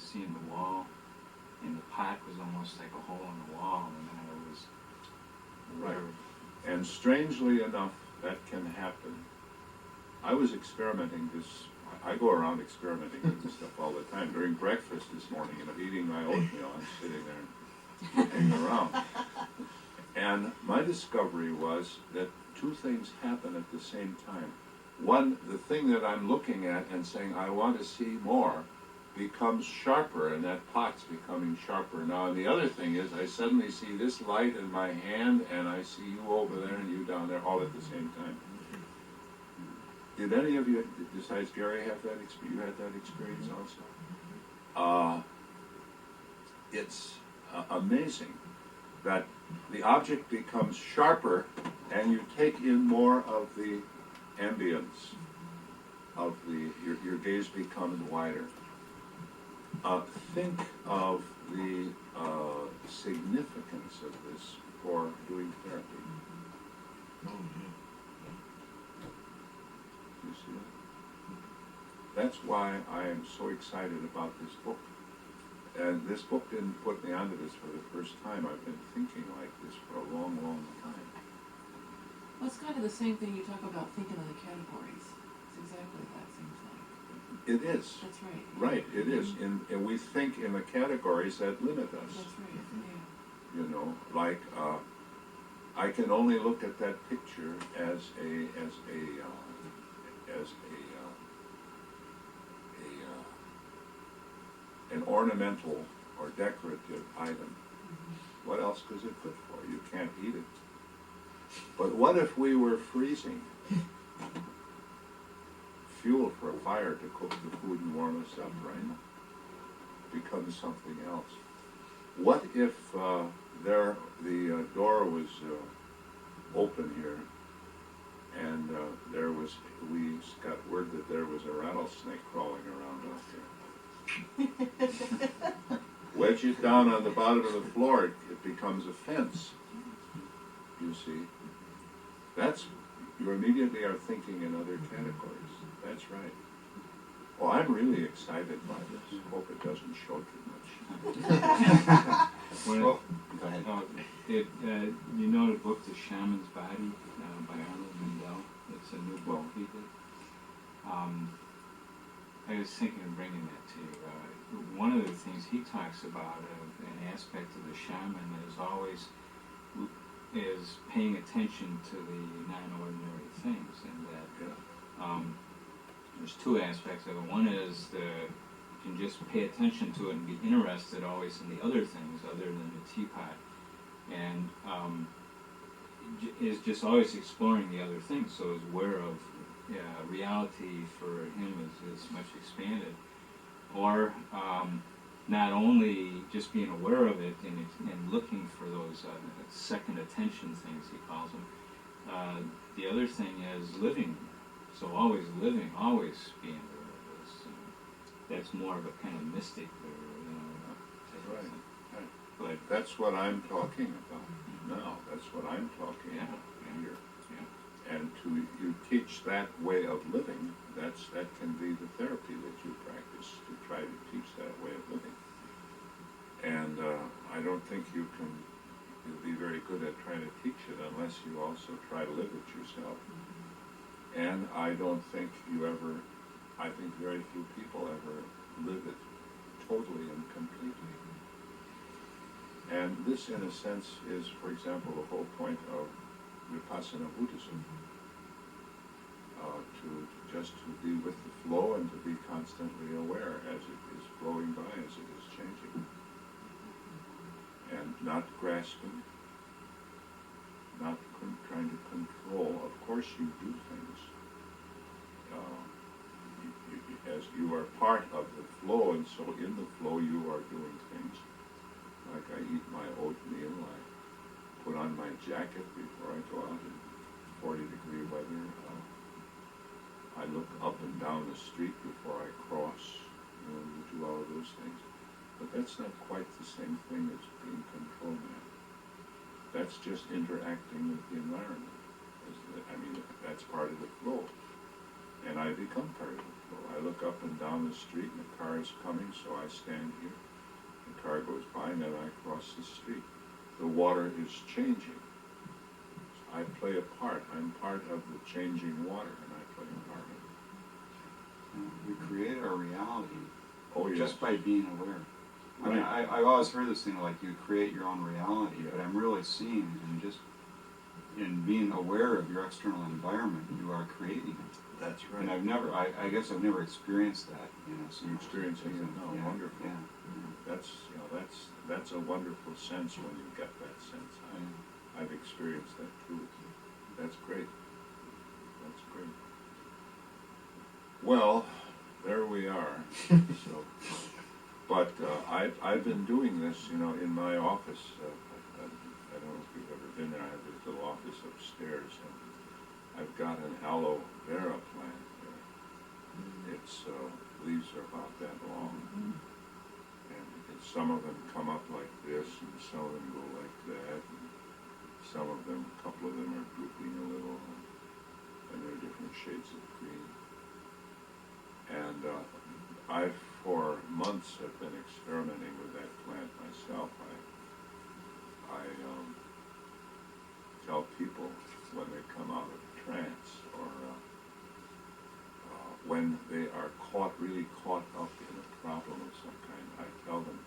seeing the wall, and the pot was almost like a hole in the wall, and then it was Right. And strangely enough, that can happen. I was experimenting this, I go around experimenting with this stuff all the time. During breakfast this morning, and I'm eating my oatmeal, I'm sitting there looking around. And my discovery was that two things happen at the same time. One, the thing that I'm looking at and saying, I want to see more, becomes sharper, and that pot's becoming sharper now. And the other thing is, I suddenly see this light in my hand, and I see you over there and you down there, all at the same time. Did any of you, besides Gary, have that experience? You had that experience also? It's amazing that the object becomes sharper, and you take in more of the ambience of your gaze becomes wider. Think of the significance of this for doing therapy. You see that? That's why I am so excited about this book. And this book didn't put me onto this for the first time. I've been thinking like this for a long, long time. Well, it's kind of the same thing you talk about thinking of the categories. It's exactly that, seems like. It is. That's right. Right, it is. And we think in the categories that limit us. That's right, yeah. You know, like I can only look at that picture as an ornamental or decorative item. What else is it good for? You can't eat it. But what if we were freezing fuel for a fire to cook the food and warm us up, right? Becomes something else. What if the door was open here, and we got word that there was a rattlesnake crawling around out there. Wedge it down on the bottom of the floor, it becomes a fence. You see, you immediately are thinking in other categories. That's right. Well, I'm really excited by this. Hope it doesn't show too much. Well, go ahead. You know the book The Shaman's Body by Arnold Mindell? It's a new book he did. I was thinking of bringing that to you. One of the things he talks about, an aspect of the shaman, is paying attention to the non-ordinary things, and that there's two aspects of it. One is you can just pay attention to it and be interested always in the other things other than the teapot, and is just always exploring the other things, so is aware of reality for him is much expanded. Or not only just being aware of it and looking for those second attention things, he calls them. The other thing is living. So always living, always being aware of this. That's more of a kind of mystic type of thing. Right. But that's what I'm talking about now. That's what I'm talking about here. Yeah. And you teach that way of living, that can be the therapy that you practice, to try to teach that way of living. And I don't think you'll be very good at trying to teach it unless you also try to live it yourself. And I don't think I think very few people ever live it totally and completely. And this, in a sense, is, for example, the whole point of Vipassana Buddhism. To be with the flow and to be constantly aware as it is flowing by, as it is changing. And not grasping, not trying to control. Of course you do things. As you are part of the flow, and so in the flow you are doing things. Like I eat my oatmeal, I put on my jacket before I go out in 40-degree weather. I look up and down the street before I cross. You do all of those things. But that's not quite the same thing as being control man. That's just interacting with the environment. That's part of the flow. And I become part of the flow. wonderful. I look up and down the street and a car is coming, so I stand here. The car goes by and then I cross the street. The water is changing. I play a part. I'm part of the changing water, and I play a part of it. We create our reality Oh, yes. just by being aware. I mean, I've always heard this thing like you create your own reality, but I'm really seeing and just in being aware of your external environment, you are creating it. That's right. And I guess I've never experienced that, you know. So You're experiencing it now. yeah, Wonderful. Yeah. That's a wonderful sense when you get that sense. I've experienced that too. That's great. That's great. Well, there we are. So, but I've been doing this, you know, in my office. I don't know if you've ever been there. I have this little office upstairs, and I've got an aloe vera plant there. Its leaves are about that long, and some of them come up like this, and some of them go like that. And some of them, a couple of them are drooping a little, and they're different shades of green. And I, for months, have been experimenting with that plant myself. I tell people when they come out of trance or when they are really caught up in a problem of some kind, I tell them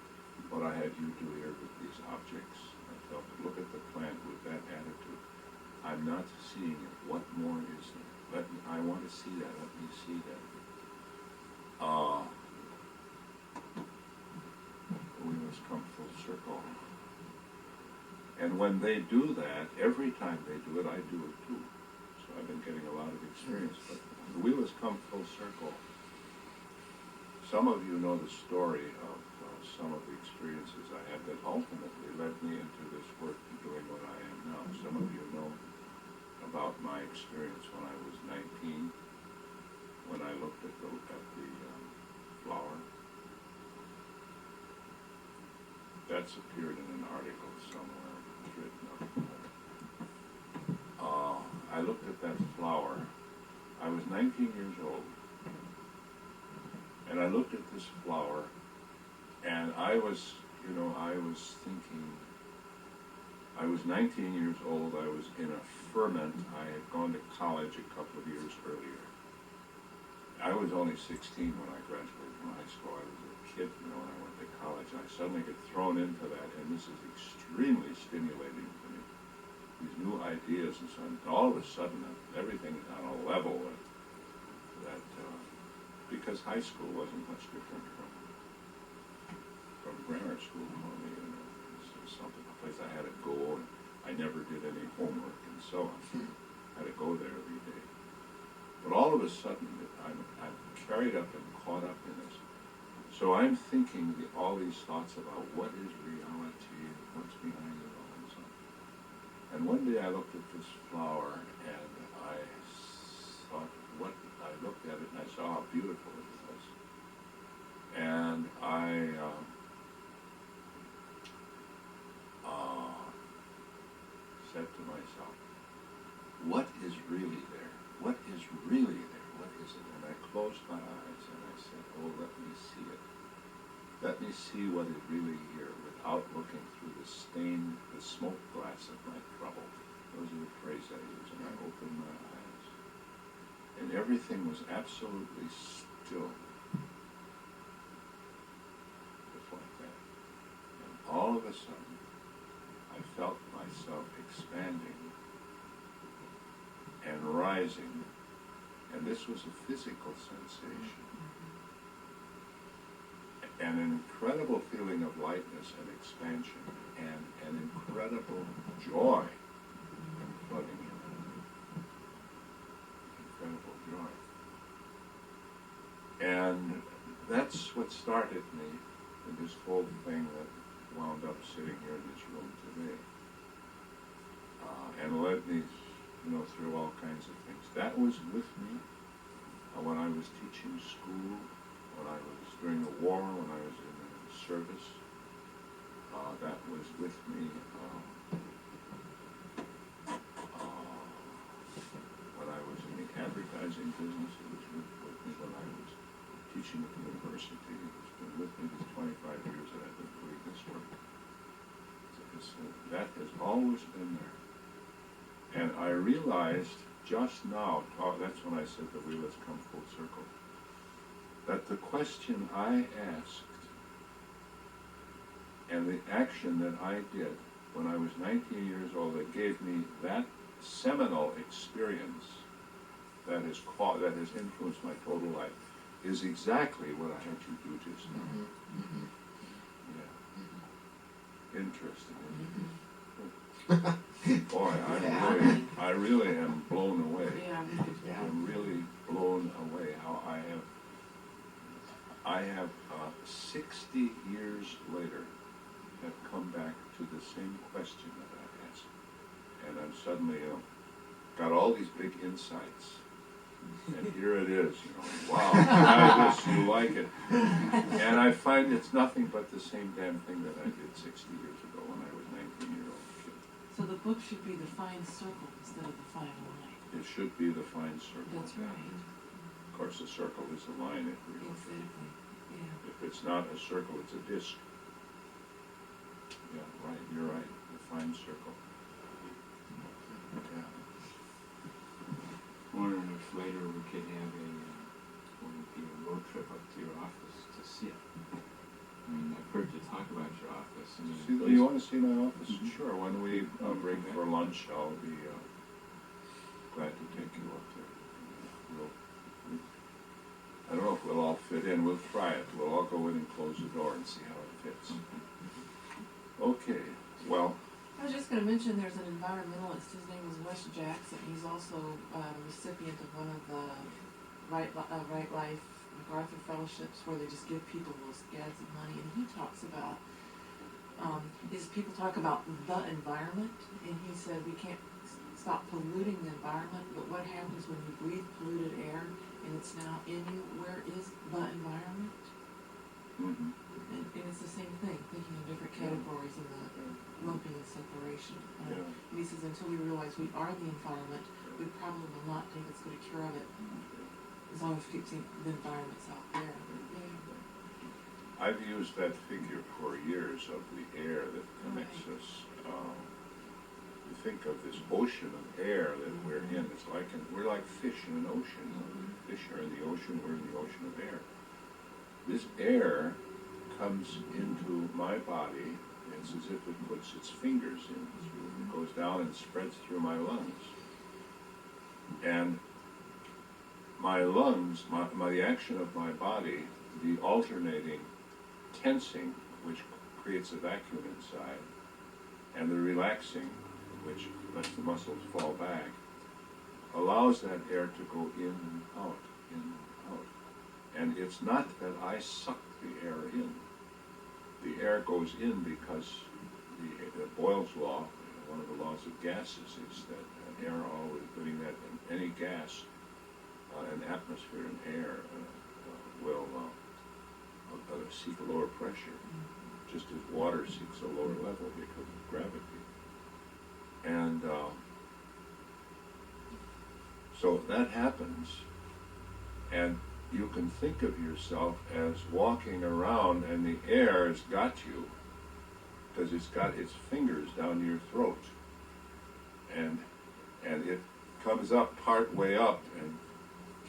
what I had you do here with these objects. I tell them, look at the plant with that attitude. I'm not seeing it. What more is there? I want to see that. Let me see that. We must come full circle. And when they do that, every time they do it, I do it too. So I've been getting a lot of experience. But the wheel has come full circle. Some of you know the story of some of the experiences I had that ultimately led me into this work and doing what I am now. Some of you know about my experience when I was 19, when I looked at the flower. That's appeared in an article somewhere. It's written up. I looked at that flower. I was 19 years old, and I looked at this flower, and I was thinking, I was 19 years old, I was in a ferment. I had gone to college a couple of years earlier. I was only 16 when I graduated from high school. I was a kid, you know, when I went to college. I suddenly get thrown into that, and this is extremely stimulating to me. These new ideas and so on. And all of a sudden, everything is on a level that because high school wasn't much different from grammar school for me. You know, this was something, a place I had to go, and I never did any homework and so on. I had to go there every day. But all of a sudden, I'm carried up and caught up in this. So I'm thinking all these thoughts about what is reality, what's behind it all, and so on. And one day I looked at this flower, and I thought, I looked at it and I saw how beautiful it was. And I said to myself, what is really there? What is really there? What is it? And I closed my eyes and I said, oh, let me see it. Let me see what is really here without looking through the smoke glass of my trouble. Those are the phrases I use. And I opened my eyes. And everything was absolutely still. Just like that. And all of a sudden, I felt myself expanding and rising. And this was a physical sensation. And an incredible feeling of lightness and expansion, and an incredible joy flooding in. Incredible joy. And that's what started me in this whole thing that wound up sitting here in this room today. And led me, you know, through all kinds of things. That was with me when I was teaching school, when I was during the war, when I was in the service. That was with me when I was in the advertising business. It was with me when I was teaching at the university. It's been with me these 25 years that I've been doing this work. That has always been there. And I realized just now, that's when I said the wheel has come full circle, that the question I asked and the action that I did when I was 19 years old that gave me that seminal experience that has influenced my total life is exactly what I had you do just now. Yeah. Interesting. Boy, I really am blown away. Yeah. I'm really blown away how I have 60 years later have come back to the same question that I asked. And I'm suddenly, got all these big insights. And here it is, wow, how this, you like it. And I find it's nothing but the same damn thing that I did 60 years ago when I was 19-year-old kid. So the book should be the fine circle instead of the fine line. It should be the fine circle. That's right. Of course, the circle is a line if we look at it. Exactly. Yeah. If it's not a circle, it's a disc. Yeah, right, you're right, the fine circle. Yeah. Wondering if later we could have a road trip up to your office to see it. I mean, I've heard you talk about your office. I mean, Do you want to see my office? Mhm. Sure, when we break for lunch, I'll be glad to take you up there. I don't know if we'll all fit in. We'll try it. We'll all go in and close the door and see how it fits. Okay, well, I was just going to mention there's an environmentalist. His name is Wes Jackson. He's also a recipient of one of the Right Life MacArthur Fellowships where they just give people those scads of money. And he talks about, people talk about the environment. And he said we can't stop polluting the environment, but what happens when you breathe polluted air and it's now in you? Where is the environment? mm-hmm. And it's the same thing, thinking in different categories in the lumping and separation. Yeah. And he says until we realize we are the environment, we probably will not take as good a care of it as long as we keep seeing the environment's out there. Yeah. I've used that figure for years of the air that connects us. You think of this ocean of air that we're in. It's like we're like fish in an ocean. Fish are in the ocean. We're in the ocean of air. This air comes into my body. It's as if it puts its fingers in. It goes down and spreads through my lungs. And my lungs, the action of my body, the alternating tensing, which creates a vacuum inside, and the relaxing, which lets the muscles fall back, allows that air to go in and out, in and out. And it's not that I suck the air in. The air goes in because the Boyle's law, one of the laws of gases, is that air always doing that, and any gas, an atmosphere and air will seek a lower pressure, just as water seeks a lower level because of gravity. And so that happens, and you can think of yourself as walking around and the air has got you because it's got its fingers down your throat, and it comes up part way up and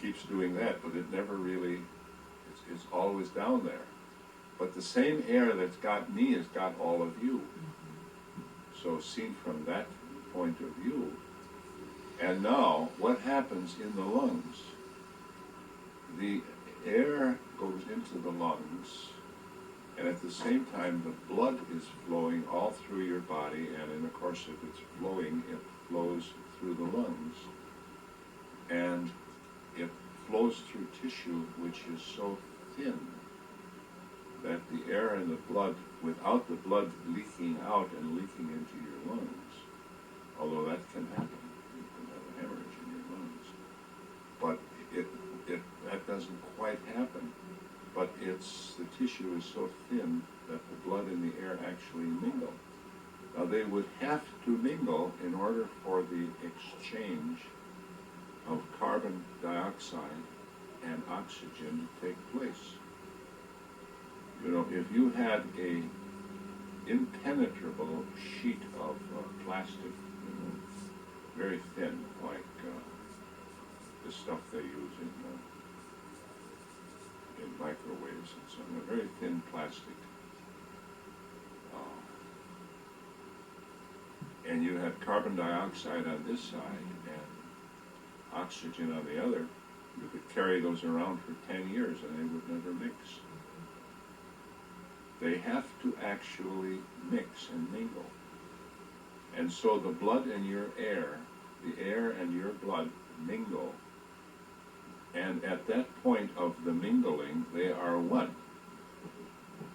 keeps doing that, but it never really, it's always down there. But the same air that's got me has got all of you. So seen from that point of view, and now what happens in the lungs? The air goes into the lungs, and at the same time the blood is flowing all through your body, and in the course of its flowing, it flows through the lungs, and it flows through tissue which is so thin that the air and the blood, without the blood leaking out and leaking into your lungs, although that can happen, you can have a hemorrhage in your lungs, but that doesn't quite happen. But the tissue is so thin that the blood and the air actually mingle. Now they would have to mingle in order for the exchange of carbon dioxide and oxygen to take place. You know, if you had a impenetrable sheet of plastic, you know, very thin, like the stuff they use in microwaves and so on, a very thin plastic. And you had carbon dioxide on this side and oxygen on the other, you could carry those around for 10 years and they would never mix. They have to actually mix and mingle. And so the blood and your air, the air and your blood mingle. And at that point of the mingling, they are one.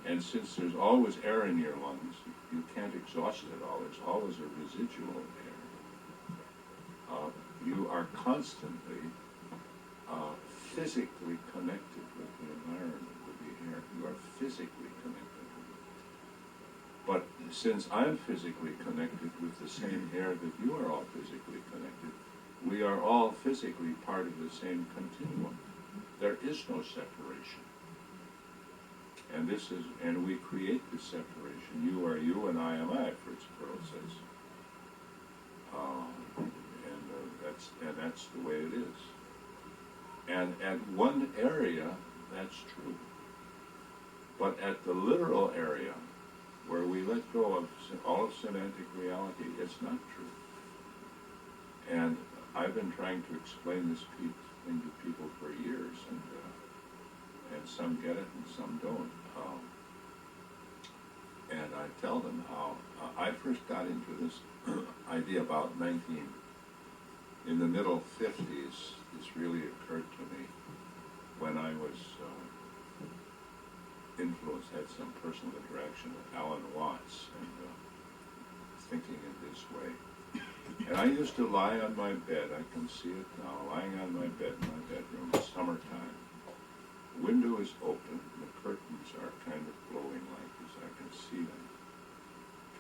And since there's always air in your lungs, you can't exhaust it all. There's always a residual air. You are constantly physically connected with the environment, with the air. You are physically connected with it. But since I'm physically connected with the same air that you are all physically connected, we are all physically part of the same continuum. There is no separation. And we create this separation. You are you and I am I, Fritz Perls says. And that's the way it is. And at one area, that's true. But at the literal area, where we let go of all of semantic reality, it's not true. And I've been trying to explain this thing to people for years, and some get it and some don't. And I tell them how I first got into this idea about in the middle 50s. This really occurred to me when I was influenced, had some personal interaction with Alan Watts, and thinking in this way. And I used to lie on my bed, I can see it now, lying on my bed in my bedroom, summertime. The window is open, the curtains are kind of blowing like this, I can see them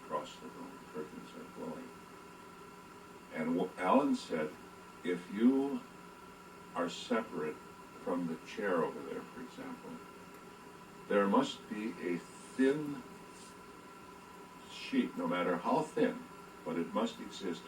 across the room, the curtains are blowing. And Alan said, if you are separate from the chair over there, for example, there must be a thin sheet, no matter how thin, but it must exist